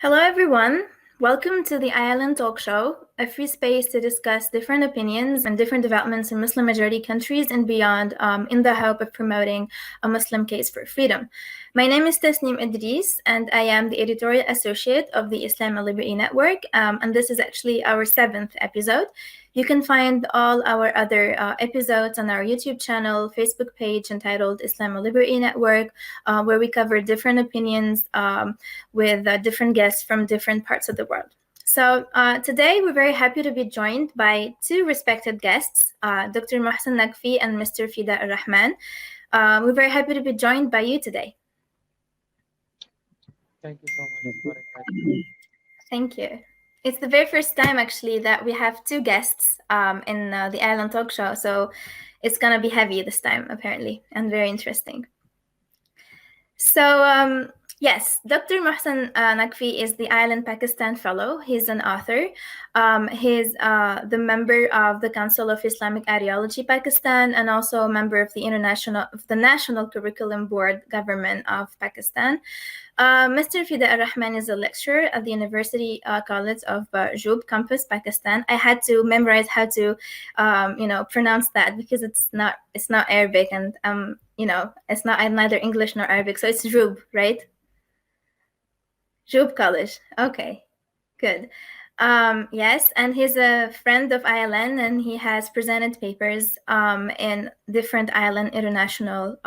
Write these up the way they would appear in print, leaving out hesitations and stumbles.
Hello, everyone. Welcome to the ILN Talk Show, a free space to discuss different opinions and different developments in Muslim-majority countries and beyond in the hope of promoting a Muslim case for freedom. My name is Tasnim Idriss, and I am the Editorial Associate of the Islam and Liberty Network, and this is actually our 7th episode. You can find all our other episodes on our YouTube channel, Facebook page entitled Islam and Liberty Network, where we cover different opinions with different guests from different parts of the world. So today we're very happy to be joined by two respected guests, Dr. Mohsin Naqvi and Mr. Fida Ur Rahman. We're very happy to be joined by you today. Thank you so much for inviting me. Thank you. It's the very first time, actually, that we have two guests in the ILN Talk Show, so it's going to be heavy this time, apparently, and very interesting. So, yes, Dr. Mohsin Naqvi is the ILN Pakistan Fellow. He's an author. He's the member of the Council of Islamic Ideology Pakistan and also a member of the National Curriculum Board Government of Pakistan. Mr. Fida Ur Rahman is a lecturer at the University College of Jube campus, Pakistan. I had to memorize how to, pronounce that because it's not Arabic, and it's neither English nor Arabic, so it's Jube, right? Jube College. Okay, good. Yes, and he's a friend of ILN, and he has presented papers in different ILN international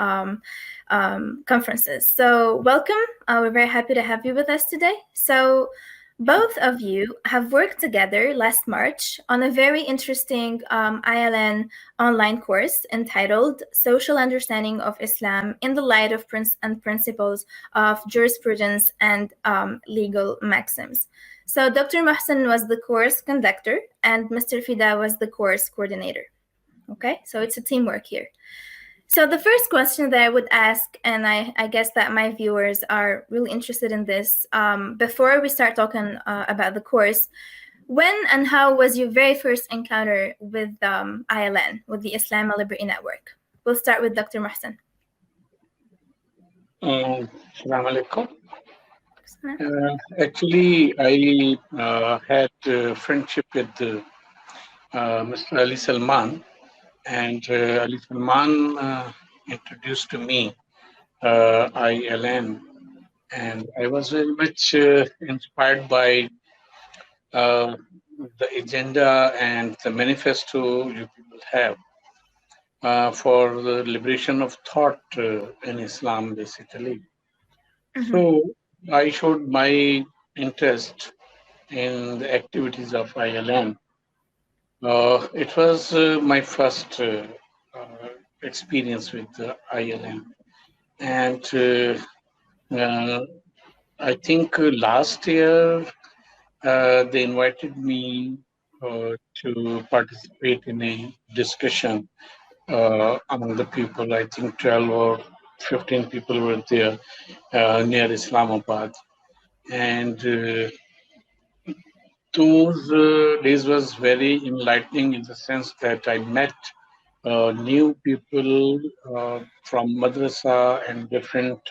conferences. So welcome. We're very happy to have you with us today. So both of you have worked together last March on a very interesting ILN online course entitled Social Understanding of Islam in the Light of Principles of Jurisprudence and Legal Maxims. So Dr. Mohsin was the course conductor and Mr. Fida was the course coordinator. Okay, so it's a teamwork here. So the first question that I would ask, and I guess that my viewers are really interested in this, before we start talking about the course, when and how was your very first encounter with ILN, with the Islam and Liberty Network? We'll start with Dr. Mohsin. Assalamu alaikum. Actually, I had friendship with Mr. Ali Salman, and Ali Salman introduced to me ILN, and I was very much inspired by the agenda and the manifesto you people have for the liberation of thought in Islam, basically. Mm-hmm. So I showed my interest in the activities of ILN. It was my first experience with ILN. And I think last year they invited me to participate in a discussion among the people. I think 12 or 15 people were there near Islamabad. And those days was very enlightening in the sense that I met new people from madrasa and different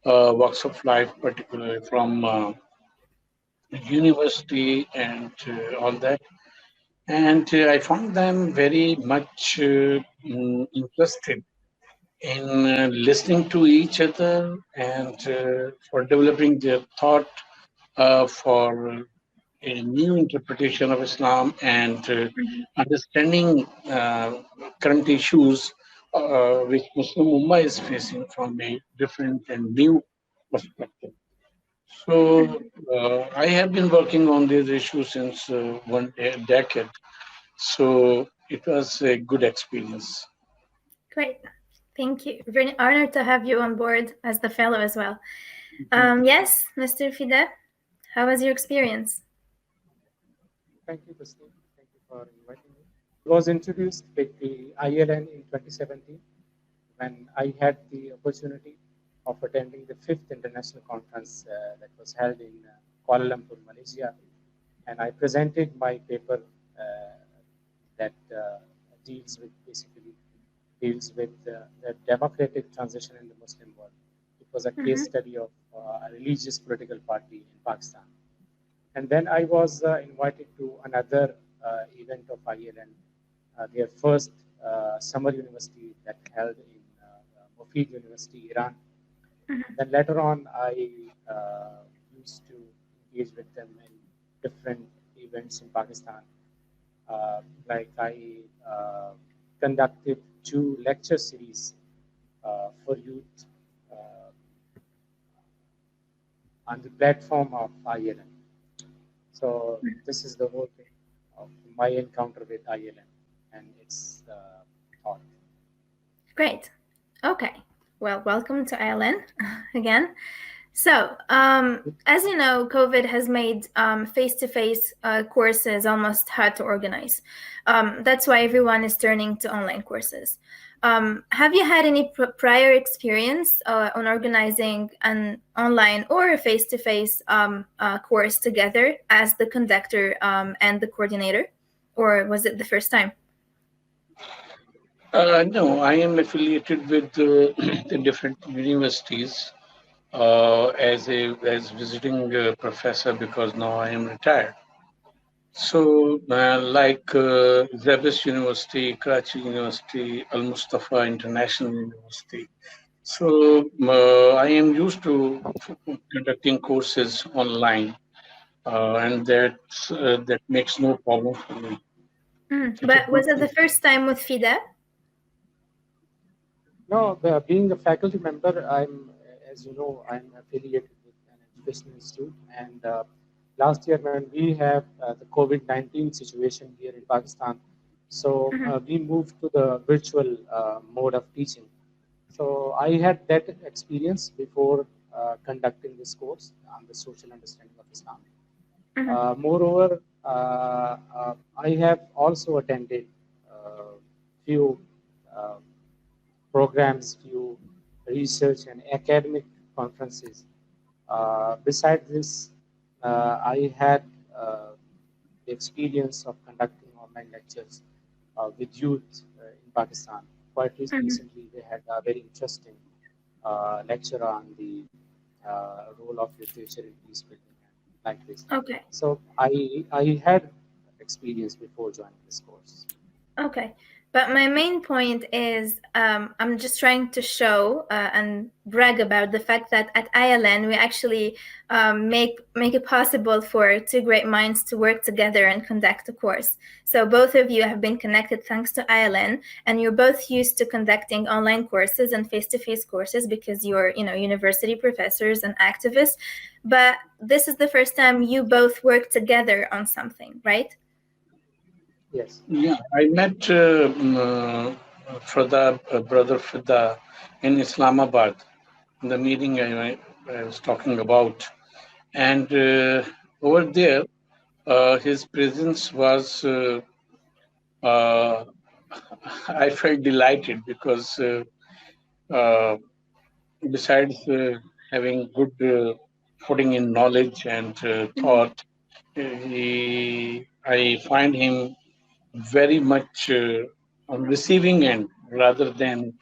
walks of life, particularly from university and all that. And I found them very much interested in listening to each other and for developing their thought for a new interpretation of Islam and understanding current issues which Muslim Ummah is facing from a different and new perspective. So I have been working on these issues since one decade. So it was a good experience. Great. Thank you. Very honored to have you on board as the fellow as well. Yes, Mr. Fida, how was your experience? Thank you, Tasnim. Thank you for inviting me. I was introduced with the ILN in 2017 when I had the opportunity of attending the 5th international conference that was held in Kuala Lumpur, Malaysia. And I presented my paper that deals with the democratic transition in the Muslim world. It was a case study of a religious political party in Pakistan. And then I was invited to another event of ILN, their first summer university that held in Mufid University, Iran. Then later on, I used to engage with them in different events in Pakistan. Like I conducted 2 lecture series for youth on the platform of ILN. So this is the whole thing of my encounter with ILN and its thought. Great. Okay. Well, welcome to ILN again. So, as you know, COVID has made face-to-face courses almost hard to organize. That's why everyone is turning to online courses. Have you had any prior experience on organizing an online or a face-to-face course together as the conductor and the coordinator, or was it the first time? No, I am affiliated with the different universities as visiting professor because now I am retired. So, like Zabis University, Karachi University, Al Mustafa International University. So, I am used to conducting courses online, and that makes no problem for me. But was it the first time with Fida? No, being a faculty member, as you know, I'm affiliated with an educational institute. And last year, when we have the COVID-19 situation here in Pakistan, so we moved to the virtual mode of teaching. So I had that experience before conducting this course on the social understanding of Islam. Moreover, I have also attended few programs, few research and academic conferences. Besides this, I had the experience of conducting online lectures with youth in Pakistan. Quite recently, they had a very interesting lecture on the role of literature in peace building, like this. Okay. So I had experience before joining this course. Okay. But my main point is I'm just trying to show and brag about the fact that at ILN we actually make it possible for 2 great minds to work together and conduct a course. So both of you have been connected thanks to ILN, and you're both used to conducting online courses and face-to-face courses because you're, university professors and activists. But this is the first time you both work together on something, right? Yes. Yeah, I met brother Fida in Islamabad, in the meeting I was talking about. And over there, his presence was, I felt delighted because besides having good footing in knowledge and thought, I find him very much on receiving end rather than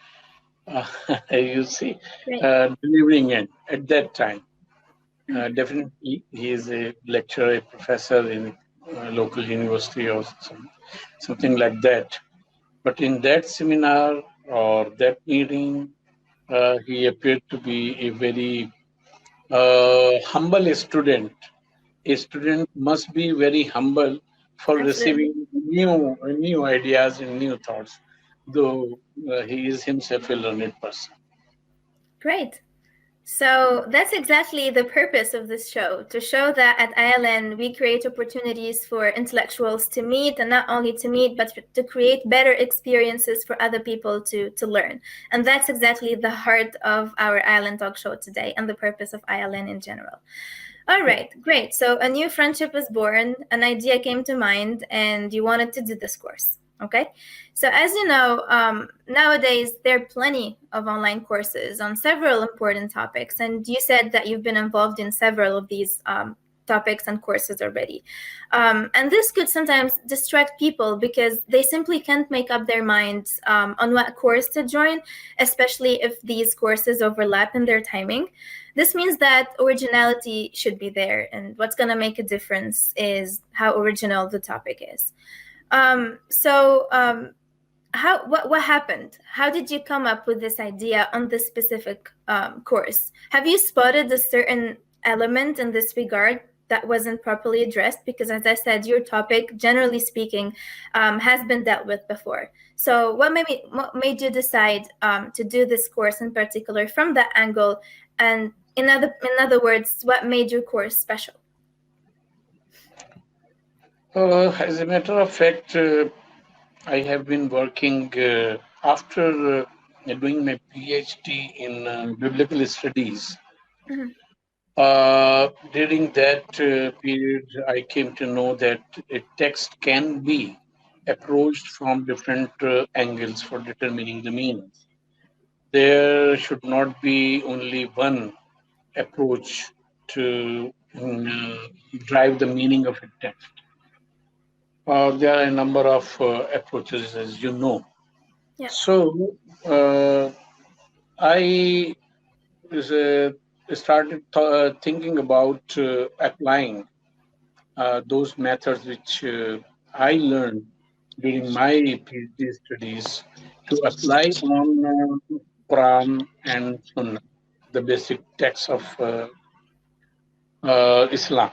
delivering end at that time. Definitely, he is a lecturer, a professor in a local university or something like that. But in that seminar or that meeting, he appeared to be a very humble student. A student must be very humble for receiving new ideas and new thoughts, though he is himself a learned person. Great. So that's exactly the purpose of this show, to show that at ILN we create opportunities for intellectuals to meet, and not only to meet, but to create better experiences for other people to learn. And that's exactly the heart of our ILN Talk Show today and the purpose of ILN in general. All right, great. So a new friendship was born, an idea came to mind, and you wanted to do this course. Okay, so as you know, nowadays there are plenty of online courses on several important topics, and you said that you've been involved in several of these topics and courses already. And this could sometimes distract people because they simply can't make up their minds on what course to join, especially if these courses overlap in their timing. This means that originality should be there, and what's going to make a difference is how original the topic is. What happened? How did you come up with this idea on this specific course? Have you spotted a certain element in this regard that wasn't properly addressed? Because as I said, your topic, generally speaking, has been dealt with before. So what made you decide to do this course in particular from that angle? And in other words, what made your course special? As a matter of fact, I have been working after doing my PhD in biblical studies. Mm-hmm. During that period, I came to know that a text can be approached from different angles for determining the meanings. There should not be only one approach to drive the meaning of a text. There are a number of approaches, as you know. Yeah. So I started thinking about applying those methods which I learned during my PhD studies to apply on Quran and Sunnah, the basic texts of Islam.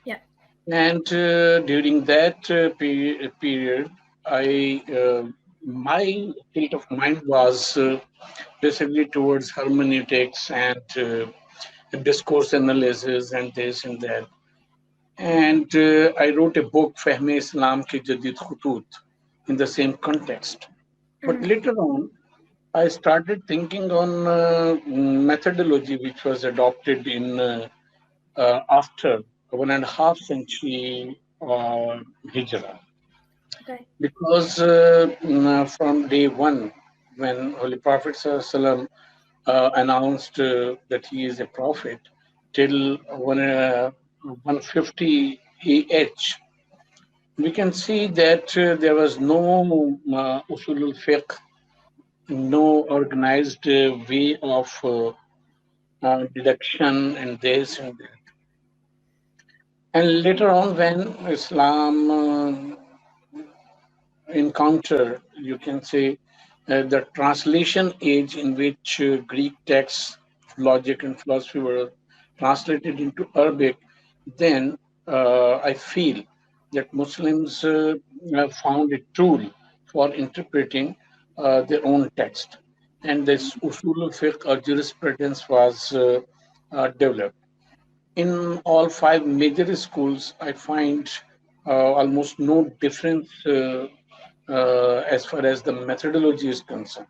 Yeah. And during that period, my state of mind was basically towards hermeneutics and discourse analysis and this and that. And I wrote a book, Fahme Islam Ki Jadid Khutut, in the same context. But later on, I started thinking on methodology which was adopted in after 1.5 century Hijrah. Okay. Because from day one, when Holy Prophet ﷺ, announced that he is a prophet, till 150 AH, we can see that there was no usulul fiqh, no organized way of deduction and this and that. And later on, when Islam encounter, you can say, the translation age in which Greek texts, logic, and philosophy were translated into Arabic, then I feel that Muslims found a tool for interpreting their own text. And this usul al-fiqh or jurisprudence was developed. In all 5 major schools, I find almost no difference as far as the methodology is concerned.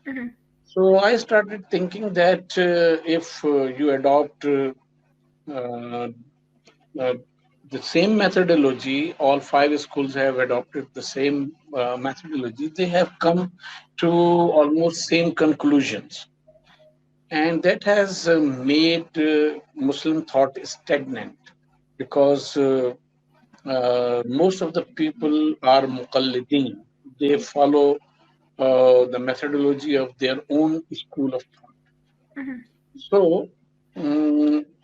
Mm-hmm. So I started thinking that if you adopt uh, the same methodology, all 5 schools have adopted the same methodology, they have come to almost same conclusions. And that has made Muslim thought stagnant because most of the people are muqallideen. They follow the methodology of their own school of thought. Mm-hmm. So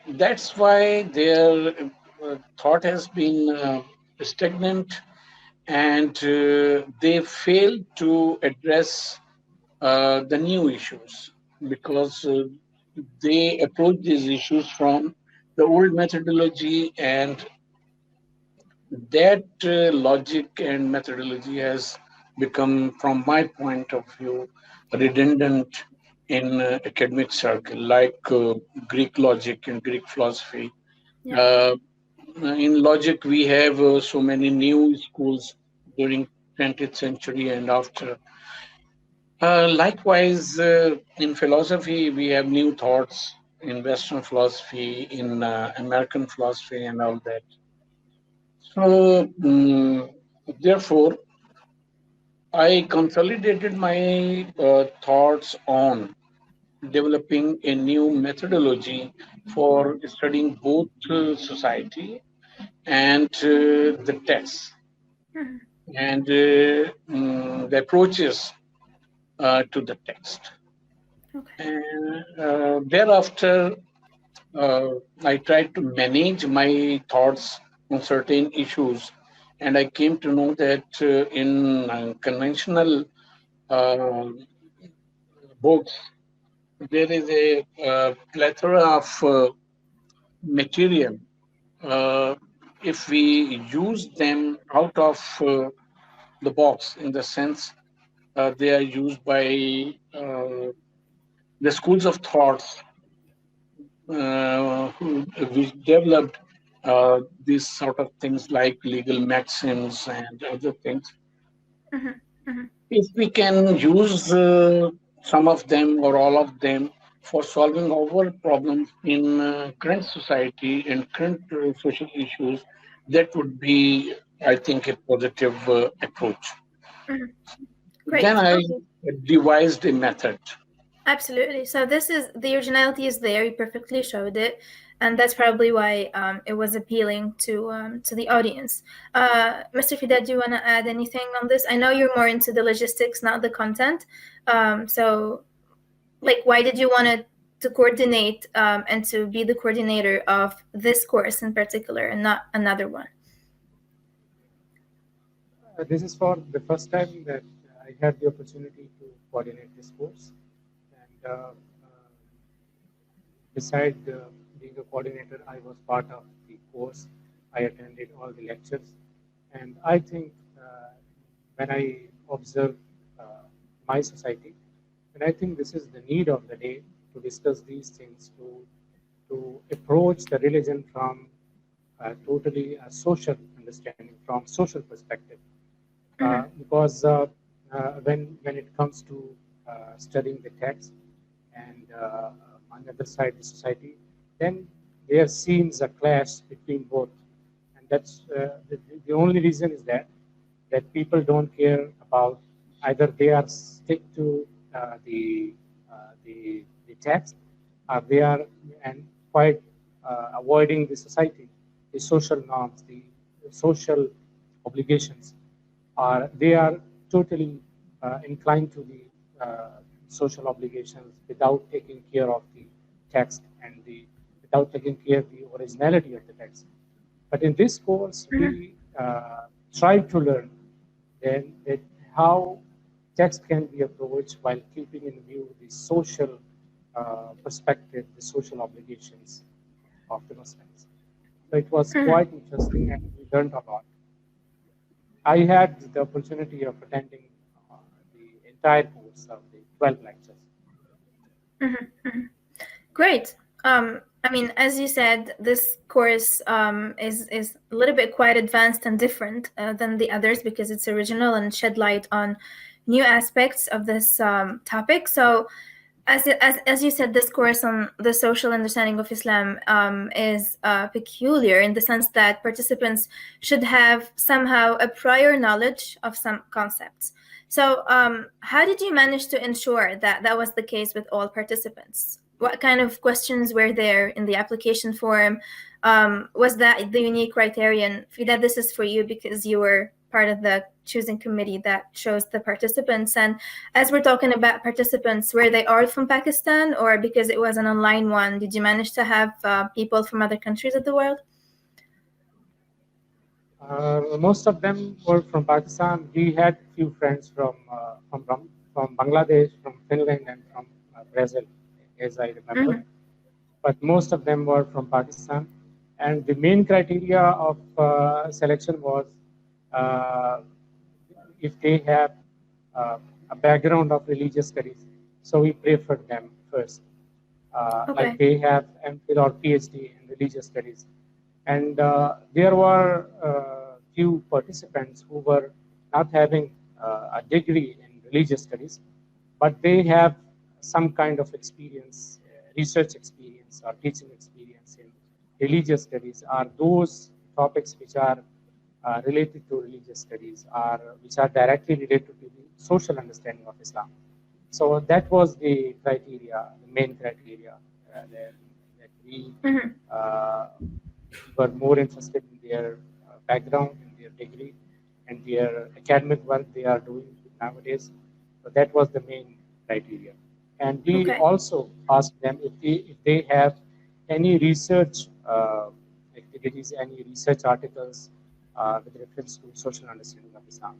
that's why their thought has been stagnant, and they fail to address the new issues because they approach these issues from the old methodology, and that logic and methodology has become, from my point of view, redundant in academic circle, like Greek logic and Greek philosophy. Yeah. In logic, we have so many new schools during 20th century and after. Likewise, in philosophy, we have new thoughts in Western philosophy, in American philosophy, and all that. So, therefore, I consolidated my thoughts on developing a new methodology for studying both society and the text and the approaches to the text. Okay. And thereafter, I tried to manage my thoughts on certain issues, and I came to know that in conventional uh, books, there is a plethora of material. Uh, if we use them out of the box, in the sense they are used by the schools of thoughts which developed these sort of things like legal maxims and other things. If we can use some of them or all of them for solving our problems in current society and current social issues, that would be, I think, a positive approach. Then Great. I Okay. devised a method. Absolutely. So this is the originality is there. You perfectly showed it, and that's probably why it was appealing to the audience. Mr. Fida, do you want to add anything on this? I know you're more into the logistics, not the content. So, like, why did you want to coordinate and to be the coordinator of this course in particular, and not another one? This is for the first time that I had the opportunity to coordinate this course. And beside being a coordinator, I was part of the course. I attended all the lectures. And I think when I observe my society, and I think this is the need of the day to discuss these things, to approach the religion from totally a social understanding, from social perspective. Because when it comes to studying the text and on the other side the society, then there seems a clash between both, and that's the only reason is that people don't care about either they are stick to the text, or they are and quite avoiding the society, the social norms, the social obligations, or they are totally inclined to the social obligations without taking care of the text and without taking care of the originality of the text. But in this course, we try to learn that how text can be approached while keeping in view the social perspective, the social obligations of the Muslims. So it was quite interesting, and we learned a lot. I had the opportunity of attending the entire course of the 12 lectures. Great. I mean, as you said, this course is a little bit quite advanced and different than the others because it's original and shed light on new aspects of this topic. So, as you said, this course on the social understanding of Islam is peculiar in the sense that participants should have somehow a prior knowledge of some concepts. So, how did you manage to ensure that that was the case with all participants? What kind of questions were there in the application form? Was that the unique criterion? Fida, this is for you because you were part of the choosing committee that chose the participants. And as we're talking about participants, were they all from Pakistan, or because it was an online one, did you manage to have people from other countries of the world? Most of them were from Pakistan. We had few friends from Bangladesh, from Finland, and from Brazil, as I remember. But most of them were from Pakistan. And the main criteria of selection was if they have a background of religious studies. So we preferred them first. Like they have MPhil or PhD in religious studies. And there were few participants who were not having a degree in religious studies, but they have some kind of experience, research experience or teaching experience in religious studies, are those topics which are related to religious studies, or which are directly related to the social understanding of Islam. So that was the criteria, the main criteria that we were more interested in their background, in their degree, and their academic work they are doing nowadays. So that was the main criteria. And we also asked them if they have any research activities, any research articles with reference to social understanding of Islam.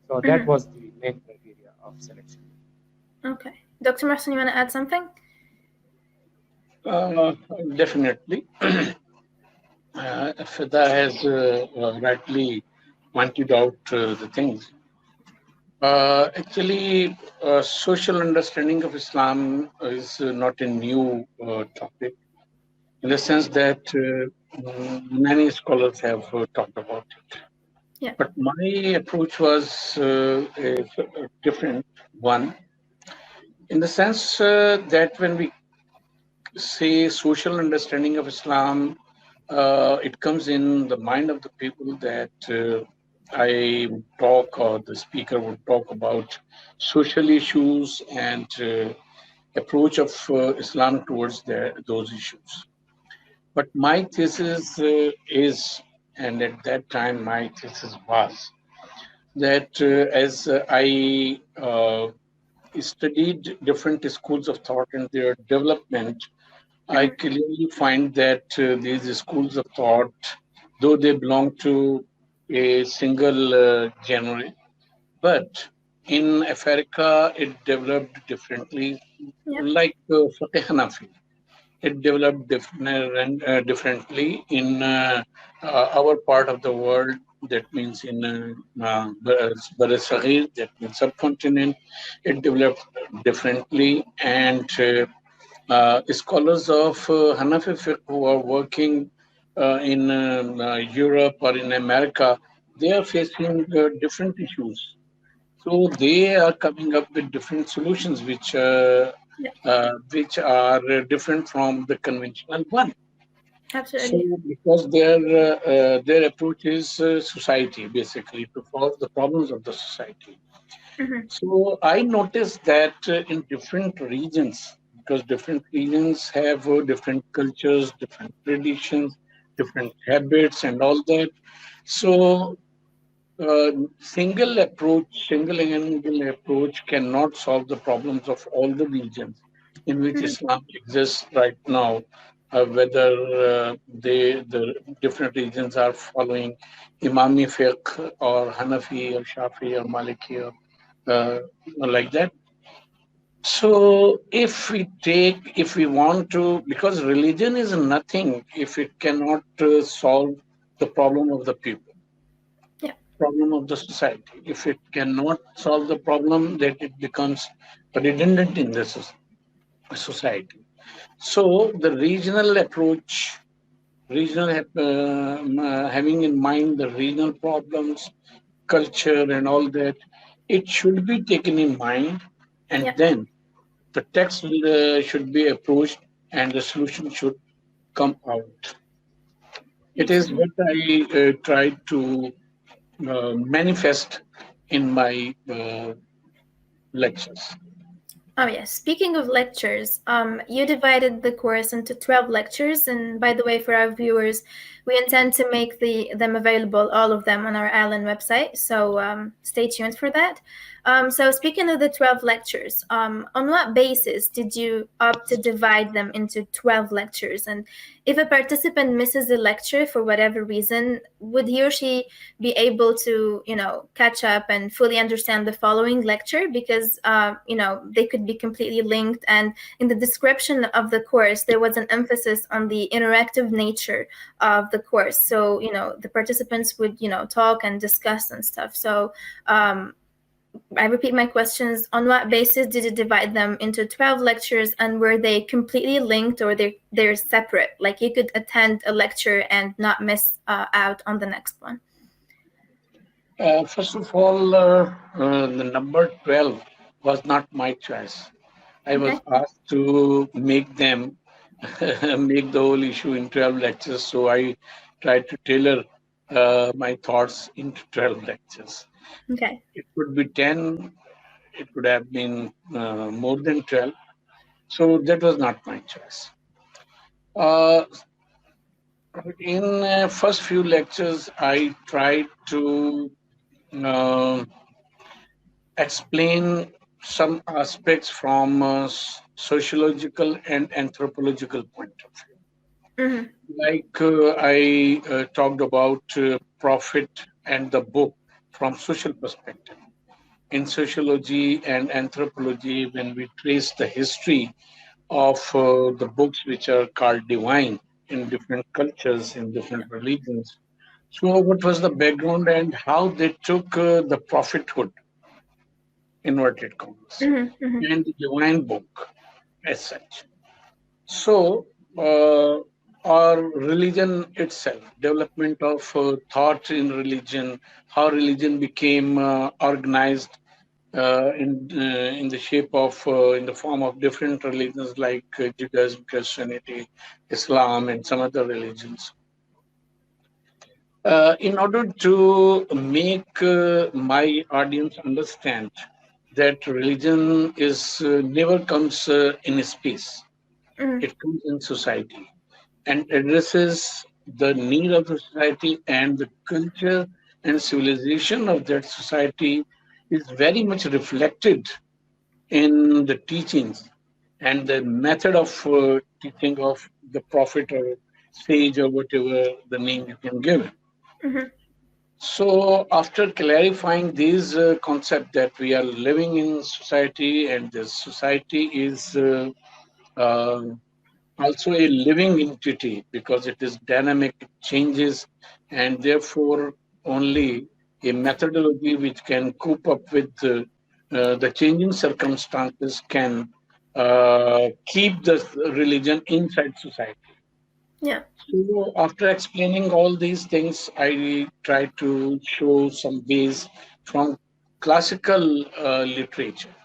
So that was the main criteria of selection. Okay. Dr. Mohsin, you want to add something? Definitely. Fida has rightly pointed out the things. Actually, social understanding of Islam is not a new topic, in the sense that many scholars have talked about it. Yeah. But my approach was a different one, in the sense that when we say social understanding of Islam, it comes in the mind of the people that I would talk, or the speaker would talk about social issues and approach of Islam towards those issues. But my thesis is, and at that time my thesis was, that as I studied different schools of thought and their development, I clearly find that these schools of thought, though they belong to a single genre, but in Africa it developed differently, like Fiqh Hanafi. It developed differently in our part of the world. That means in Bar Saghir, that means subcontinent. It developed differently, and scholars of Hanafi fiqh who are working in Europe or in America, they are facing different issues. So they are coming up with different solutions, which are different from the conventional one. Absolutely. So because their approach is society, basically to solve the problems of the society. So I noticed that in different regions, because different regions have different cultures, different traditions, different habits, and all that. So single angle approach cannot solve the problems of all the regions in which Islam exists right now. Whether the different regions are following Imami fiqh or Hanafi or Shafi or Maliki or like that. So if we want to, because religion is nothing if it cannot solve the problem of the people, problem of the society. If it cannot solve the problem, that it becomes redundant in the society. So the regional approach, having in mind the regional problems, culture and all that, it should be taken in mind, and then the text should be approached and the solution should come out. It is what I tried to manifest in my lectures. Oh yes. Speaking of lectures, you divided the course into 12 lectures, and by the way, for our viewers, we intend to make them available, all of them, on our ILN website. So stay tuned for that. So speaking of the 12 lectures, on what basis did you opt to divide them into 12 lectures? And if a participant misses a lecture for whatever reason, would he or she be able to, catch up and fully understand the following lecture? Because, they could be completely linked. And in the description of the course, there was an emphasis on the interactive nature of the course. So, the participants would, talk and discuss and stuff. So, I repeat my questions. On what basis did you divide them into 12 lectures, and were they completely linked, or they're separate? Like you could attend a lecture and not miss out on the next one? First of all, the number 12 was not my choice. I was asked to make the whole issue in 12 lectures. So I tried to tailor my thoughts into 12 lectures. Okay. It could be 10, it would have been more than 12. So that was not my choice. Uh, in first few lectures, I tried to uh, explain some aspects from a sociological and anthropological point of view. Mm-hmm. Like I talked about profit and the book from social perspective. In sociology and anthropology, when we trace the history of the books which are called divine in different cultures, in different religions, so what was the background and how they took the prophethood, inverted commas, Mm-hmm. Mm-hmm. and the divine book as such. So, uh, our religion itself, development of thought in religion, how religion became organized in the shape of in the form of different religions like Judaism, Christianity, Islam, and some other religions. In order to make my audience understand that religion is never comes in space, Mm-hmm. it comes in society and addresses the need of the society and the culture and civilization of that society is very much reflected in the teachings and the method of teaching of the prophet or sage or whatever the name you can give it. Mm-hmm. So, after clarifying these concept that we are living in society and this society is uh, also a living entity because it is dynamic, it changes, and therefore only a methodology which can cope up with the changing circumstances can keep the religion inside society. Yeah. So, after explaining all these things, I try to show some ways from classical literature.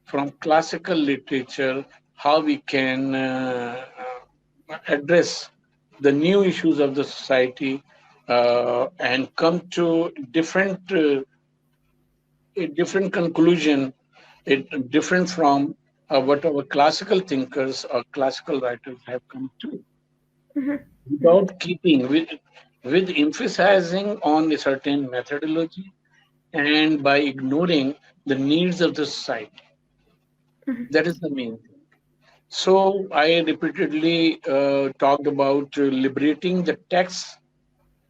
From classical literature, how we can address the new issues of the society and come to a different conclusion, different from what our classical thinkers or classical writers have come to Mm-hmm. Mm-hmm. without keeping with emphasizing on a certain methodology and by ignoring the needs of the society. Mm-hmm. That is the main thing. So I repeatedly talked about liberating the text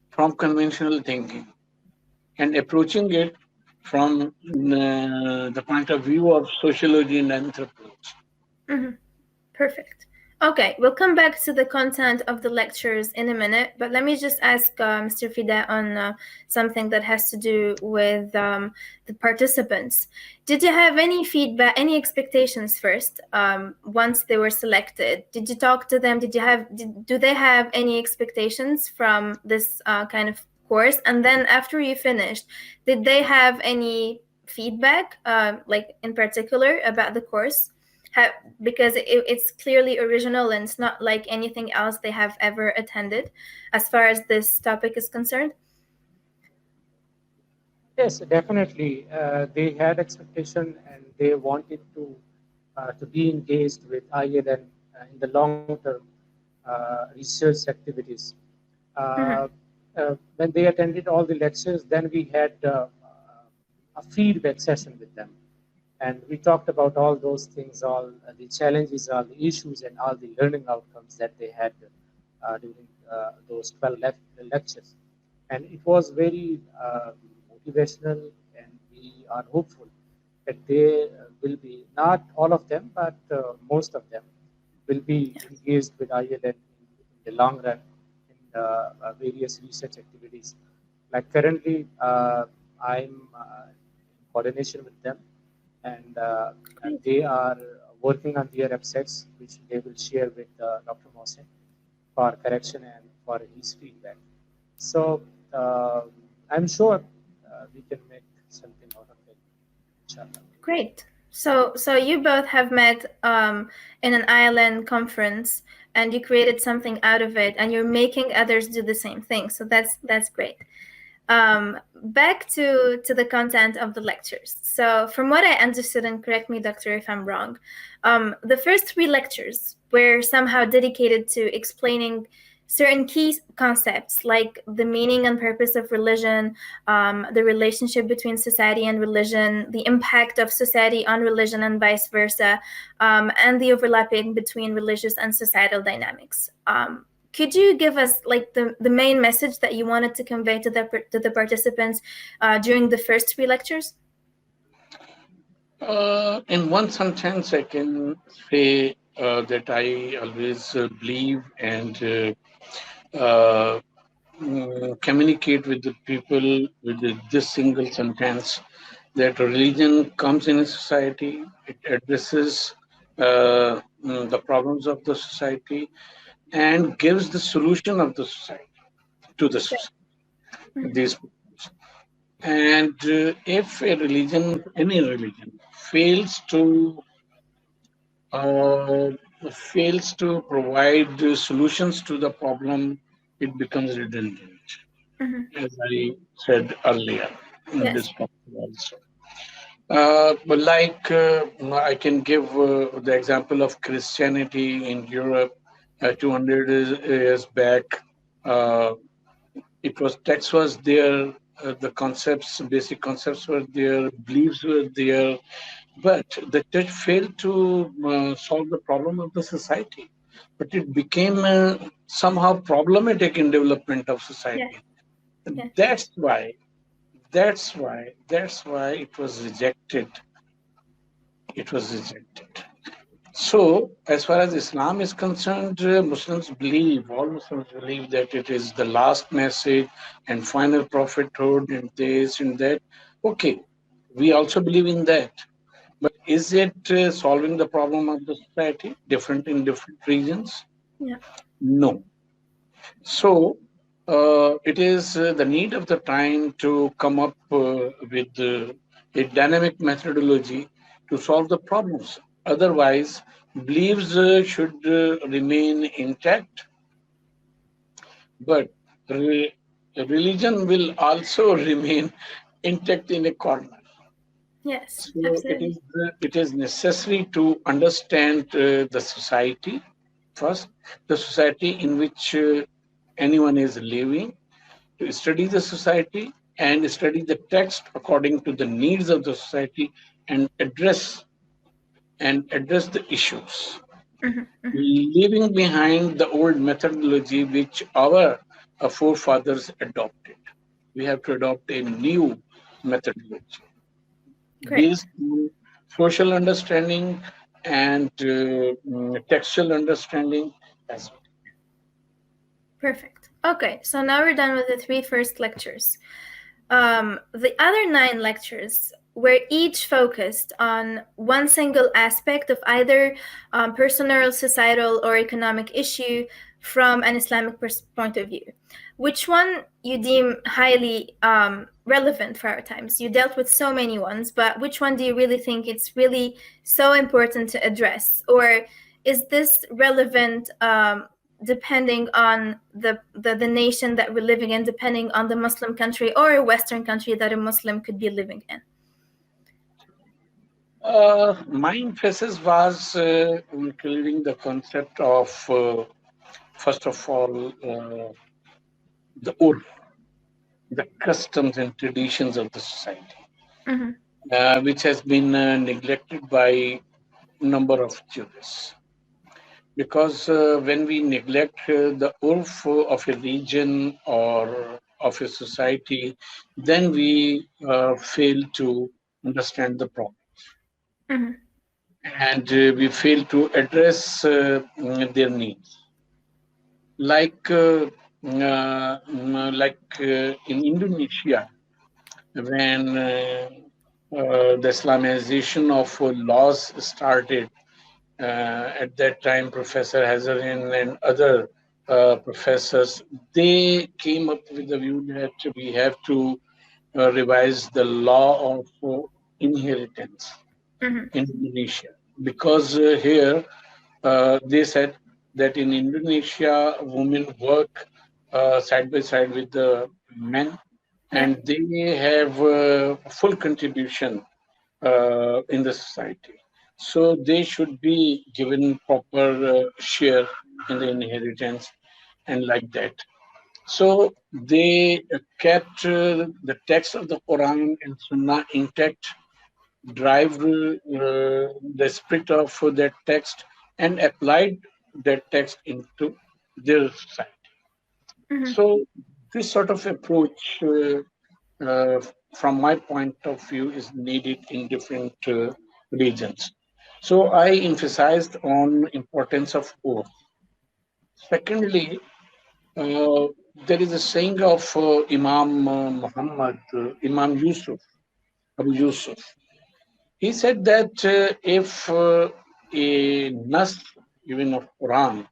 from conventional thinking and approaching it from the point of view of sociology and anthropology. Mm-hmm. Perfect. Okay, we'll come back to the content of the lectures in a minute, but let me just ask Mr. Fida on something that has to do with the participants. Did you have any feedback, any expectations first once they were selected? Did you talk to them? Do they have any expectations from this kind of course? And then after you finished, did they have any feedback, like in particular about the course? Because it's clearly original and it's not like anything else they have ever attended as far as this topic is concerned. Yes, definitely. They had expectation and they wanted to be engaged with ILN in the long-term research activities. Uh, Mm-hmm. when they attended all the lectures, then we had a feedback session with them. And we talked about all those things, all the challenges, all the issues, and all the learning outcomes that they had during those 12 lectures. And it was very motivational, and we are hopeful that they will be, not all of them, but most of them will be engaged with ILN in the long run in various research activities. Like currently, I'm in coordination with them, and Great. they are working on their websites, which they will share with Dr. Mohsin for correction and for his feedback. So I'm sure we can make something out of it, inshallah. Great. So you both have met in an ILN conference and you created something out of it and you're making others do the same thing. So that's great. Back to the content of the lectures. So from what I understood, and correct me, doctor, if I'm wrong, the first 3 lectures were somehow dedicated to explaining certain key concepts like the meaning and purpose of religion, the relationship between society and religion, the impact of society on religion and vice versa, and the overlapping between religious and societal dynamics. Could you give us like the main message that you wanted to convey to the participants during the first 3 lectures? In one sentence, I can say that I always believe and communicate with the people with this single sentence that religion comes in a society, it addresses the problems of the society and gives the solution of the society to the society. These problems. And if a religion, any religion, fails to provide solutions to the problem, it becomes redundant, as I said earlier in this talk also. But like I can give the example of Christianity in Europe 200 years back. Text was there, the concepts, basic concepts were there, beliefs were there, but the church failed to solve the problem of the society. But it became somehow problematic in development of society. That's why it was rejected. It was rejected. So, as far as Islam is concerned, all Muslims believe that it is the last message and final prophethood and this and that. Okay, we also believe in that. But is it solving the problem of the society, different in different regions? No. So, it is the need of the time to come up with a dynamic methodology to solve the problems. Otherwise, beliefs should remain intact, but religion will also remain intact in a corner. Yes, so it is necessary to understand the society first, the society in which anyone is living, to study the society and study the text according to the needs of the society and address the issues, leaving behind the old methodology which our forefathers adopted. We have to adopt a new methodology based on social understanding and textual understanding as well. Perfect. Okay, so now we're done with the 3 first lectures. The other 9 lectures were each focused on one single aspect of either personal, societal, or economic issue from an Islamic point of view. Which one you deem highly relevant for our times? You dealt with so many ones, but which one do you really think it's really so important to address? Or is this relevant depending on the nation that we're living in, depending on the Muslim country or a Western country that a Muslim could be living in? My emphasis was including the concept of, first of all, the urf, the customs and traditions of the society, which has been neglected by a number of jurists. Because when we neglect the urf of a region or of a society, then we fail to understand the problem. And we fail to address their needs. Like in Indonesia, when the Islamization of laws started, at that time, Professor Hazarin and other professors, they came up with the view that we have to revise the law of inheritance in Indonesia. Because here, they said that in Indonesia, women work side by side with the men, and they have full contribution in the society. So they should be given proper share in the inheritance and like that. So they kept the text of the Quran and Sunnah intact, drive the spirit of that text, and applied that text into their society. So this sort of approach, from my point of view, is needed in different regions. So I emphasized on importance of oath. Secondly, uh, there is a saying of Imam Muhammad, Imam Yusuf, Abu Yusuf. He said that if a nas, even of Quran,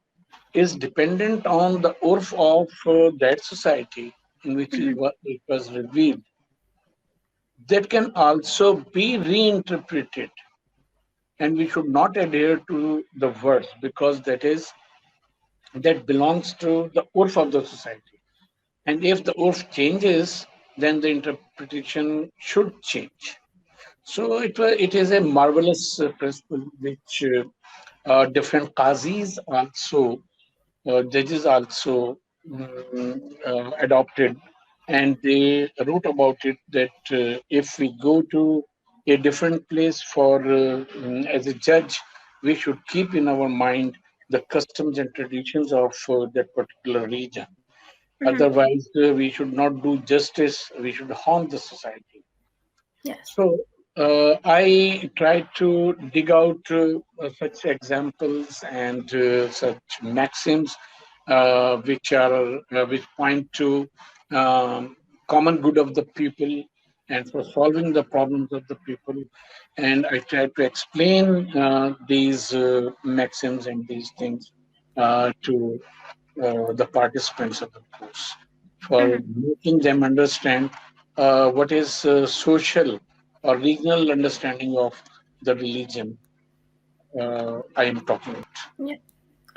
is dependent on the urf of that society in which it was revealed, that can also be reinterpreted, and we should not adhere to the words because that belongs to the urf of the society. And if the urf changes, then the interpretation should change. So it is a marvelous principle which different qazis also, judges also adopted, and they wrote about it that if we go to a different place for as a judge, we should keep in our mind the customs and traditions of that particular region. Otherwise, we should not do justice. We should harm the society. Yes. So I try to dig out such examples and such maxims which point to common good of the people and for solving the problems of the people. And I try to explain these maxims and these things to the participants of the course for making them understand what is social or regional understanding of the religion I am talking about. Yeah.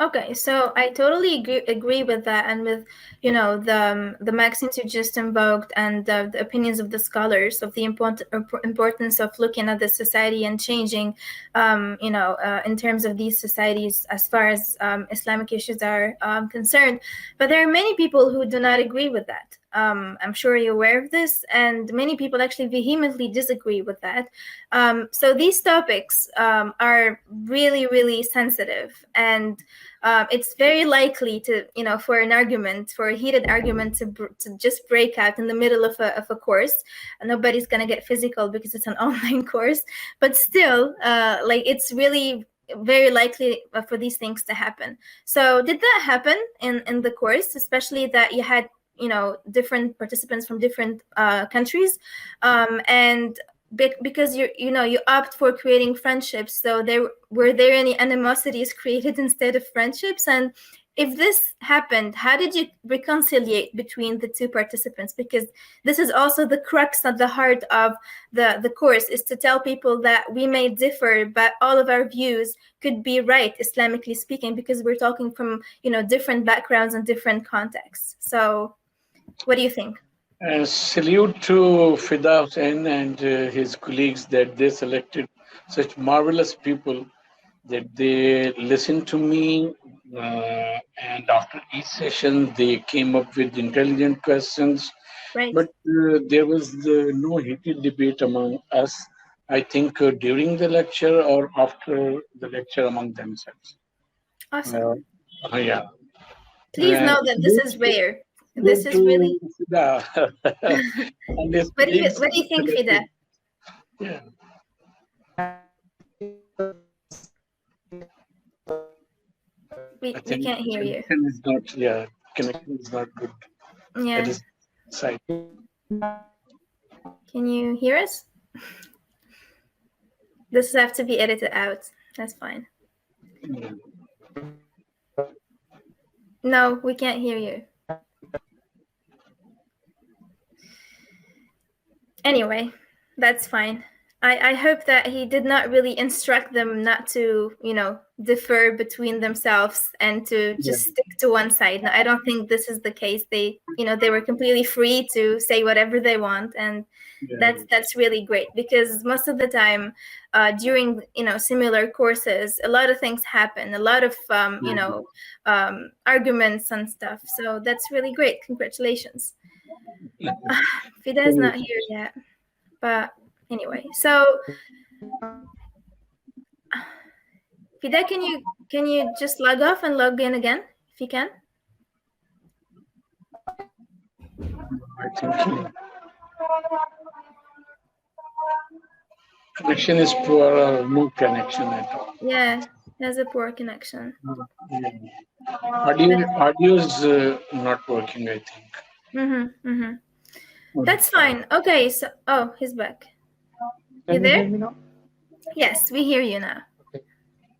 Okay, so I totally agree with that, and with the maxims you just invoked, and the opinions of the scholars of the importance of looking at the society and changing, in terms of these societies as far as Islamic issues are concerned. But there are many people who do not agree with that. I'm sure you're aware of this, and many people actually vehemently disagree with that. So these topics are really, really sensitive, and it's very likely to, for a heated argument to just break out in the middle of a course. Nobody's going to get physical because it's an online course, but still, it's really very likely for these things to happen. So did that happen in the course, especially that you had, different participants from different countries, and because you opt for creating friendships, so were there any animosities created instead of friendships? And if this happened, how did you reconciliate between the two participants? Because this is also the crux at the heart of the course, is to tell people that we may differ, but all of our views could be right, Islamically speaking, because we're talking from different backgrounds and different contexts. So what do you think? Salute to Fida Hussain and his colleagues that they selected such marvelous people that they listened to me, and after each session they came up with intelligent questions. Right. But there was no heated debate among us, I think, during the lecture or after the lecture among themselves. Awesome. Yeah. Please know that this is rare. This is really. Fida. And his What do you colleagues think, Fida? Yeah. We can't hear you. Connection is not, yeah, connection is not good. Yeah. That is side. Can you hear us? This has to be edited out. That's fine. No, we can't hear you. Anyway, that's fine. I hope that he did not really instruct them not to, differ between themselves and to Yeah, just stick to one side. No, I don't think this is the case. They were completely free to say whatever they want, and yeah, that's really great, because most of the time, during similar courses, a lot of things happen, a lot of arguments and stuff. So that's really great. Congratulations. yeah. Fida is not here yet, but anyway, so Fida, can you just log off and log in again if you can? I think connection is poor or no connection at all. Yeah, there's a poor connection. Yeah. Audio is not working, I think. That's fine. Okay, so he's back. You Can you there? hear me now? Yes, we hear you now. Okay.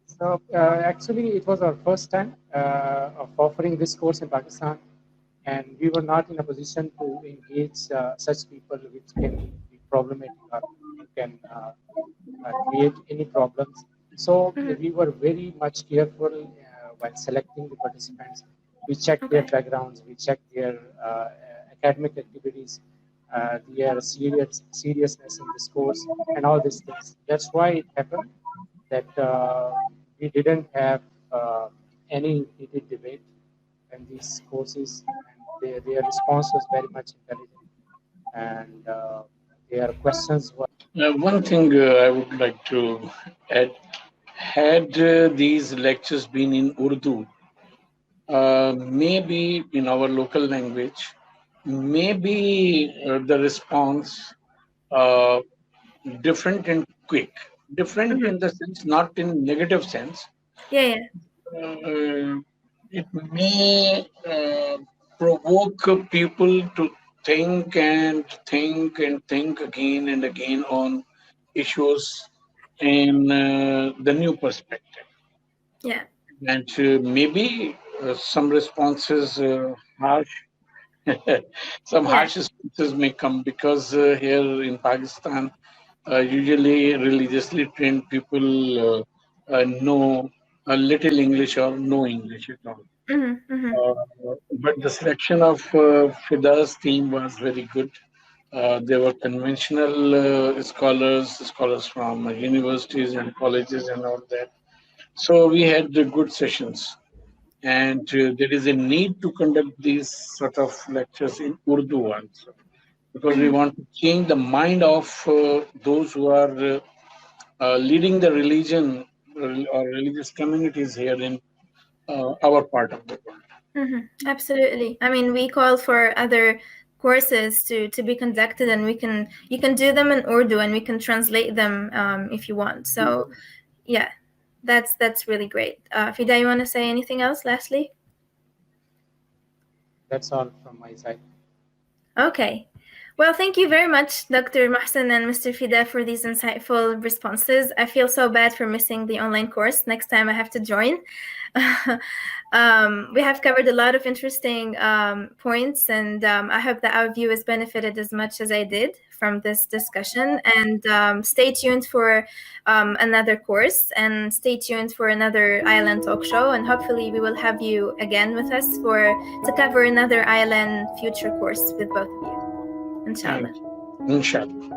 So actually, it was our first time of offering this course in Pakistan, and we were not in a position to engage such people which can be problematic or can create any problems. So we were very much careful while selecting the participants. We checked their Okay. backgrounds, we checked their academic activities, their seriousness in this course, and all these things. That's why it happened that we didn't have any heated debate in these courses, and their response was very much intelligent, and their questions were. One thing I would like to add, had these lectures been in Urdu, maybe in our local language, maybe the response uh, different and quick. Different in the sense, not in negative sense. Yeah. It may provoke people to think and think and think again and again on issues in the new perspective. Yeah. And maybe some responses harsh, some Yeah. harsh responses may come because here in Pakistan, usually religiously trained people know a little English or no English at all. But the selection of Fida's team was very good. They were conventional scholars from universities and colleges and all that. So we had good sessions. And there is a need to conduct these sort of lectures in Urdu also, because we want to change the mind of those who are leading the religion or religious communities here in our part of the world. Absolutely. I mean, we call for other courses to be conducted, and you can do them in Urdu, and we can translate them if you want. So yeah, that's really great. Fida, you want to say anything else lastly? That's all from my side. Okay. Well, thank you very much, Dr. Mohsin and Mr. Fida, for these insightful responses. I feel so bad for missing the online course. Next time I have to join. We have covered a lot of interesting points, and I hope that our viewers benefited as much as I did from this discussion. And stay tuned for another course, and stay tuned for another ILN Talk Show. And hopefully we will have you again with us to cover another ILN future course with both of you. Inshallah. Inshallah.